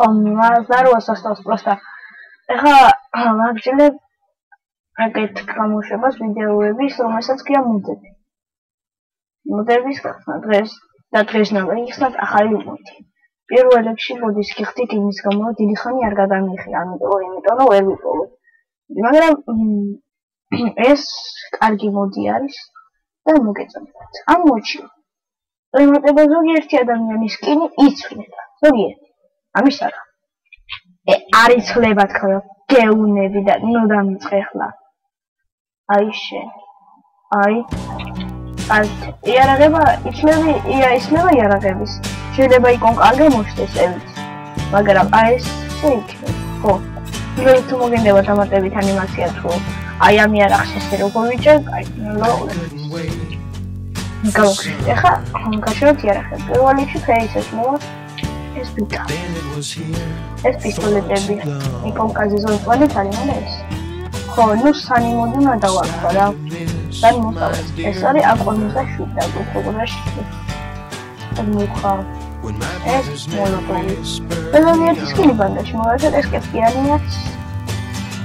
Здорово, осталось просто. Ეხა მაგჭილებ აკეთ გამოშვებას ვიდეოების, რომელსაც კი ამოდები. მოდების გახსნა დღეს და დღესნამე იხსნათ ახალი მოდი. პირველ რიგში მოდის გიხდით იმის გამო, რომ დიდი ხანი არ გადამიხი, იმიტომ რომ ვერ ვიპოვო. მაგრამ ეს კარგი მოდი არის და მოგეწონებათ. ამ მოდში ემატება ზოგიერთი ადამიანის სკინი იცვლება. ზოგიერთი. ამის არა. არ იცვლება თქო, გეუნები და ნუ დამიწყე ხლა. აი შენ. აი. იარაღება იცლება იარაღების. შეიძლება იქონ კარგი მოშდეს ევით. მაგრამ აი ეს იქნება. ხო. მე თუ მოგენდება დამატებით ანიმაცია თუ აი ამ იარაღს ესე როგორ ვიჭერ, აი ნუ გავხსნით. ეხა გავშევთ იარაღებს. პირველ რიგში ფეისებს მოვა ეს ბიტა. ეს პისტოლეტები. იკონკაზე ზოლტვანით არის მაგრამ ეს. ხო, ნუ სანი მოდი უნდა დავარქვა რა. სანი მოსწავლეს. ეს არის A57 და გუგლში. ეს მუხა. ეს მოლოტოვი. ზოგიერთი სკინი ბანდაში მოვაჭრეთ, ეს კეფიანიაც.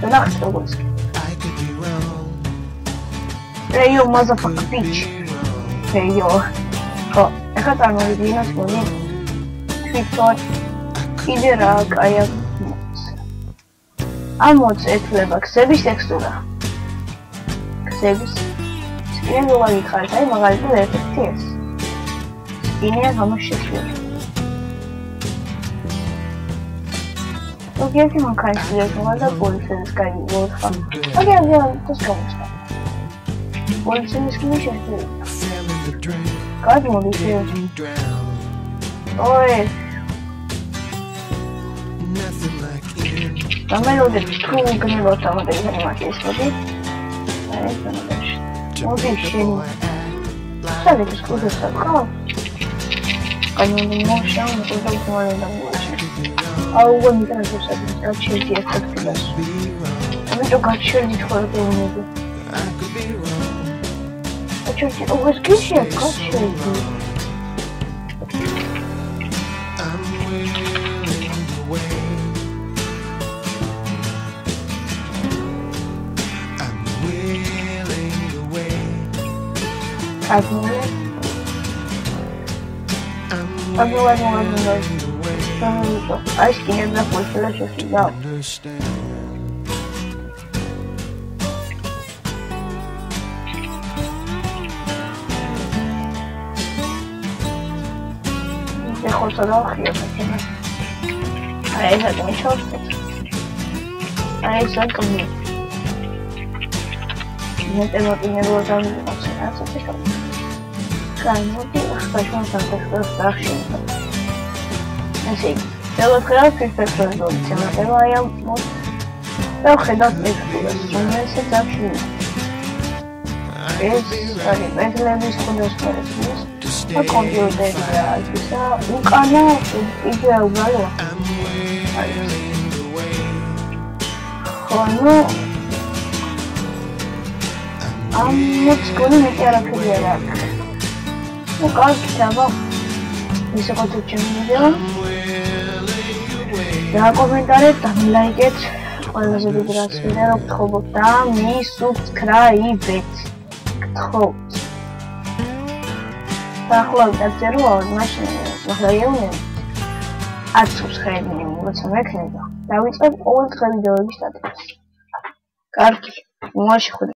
და ნახეთ როგორ სკინი. Hey yo, motherfucker bitch. Hey yo. ხო, ეხლა წარმოვიდგინოთ მოდი. თვითონ კიდე რა კაია. ამოც ეთლება ქსების ტექსტურა. ქსების. სკინი ლოგიკაა, აი მაგალითად ერთ-ერთი ეს. სკინია გამოშეშლილი. ზოგიერთი მანქანის და პოლიციის გაიგოთ ხა. აგერ ეს გამოჩნდა. პოლიციის სკინი შეშლილი. კარგი მოდიშე. ოე. გამელოდე თუ გნებავთ ამოდები ანიმაციის მოდი. აი ეს ამოდებში. მოდი შენ. სადაც სკუზეს ხო? კანონი მოშავ მოდი და მოდი. აუ ვიმიტანებსად გაჩერდი ეფექტებას. ამიტომ გაჩერდი ხოლმე უნები. აჩერდი ოღონდ გიშია გაჩერდი. Ai skin da polizia șefila. Se hotala xiyafetine. Ai hadi mișorte. Ai să comi. Nu te motive rozam să te știu. Calmate, așa să te faci. Assim, pelo que eu fiz pessoas do cinema, eu redor texturas, mas você tá aqui. Olha, mas ele é esconder as coisas. O conteúdo é aqui, o canal é o valor. Quando muito escuro me quero criar. O caso que tava isso aconteceu no vídeo. და კომენტარით და ლაიკეთ ყველაზე დიდი რაც მინდა რომ გთხოვოთ და მისუბსკრაიბეთ გთხოვთ და ახლა ვიწერო მაშინ მოხდაიუნე 10 subscribe-ი როცა მექნება დავიწყებ ყოველ დღე ვიდეოების სტატიას კარგი მოაშხო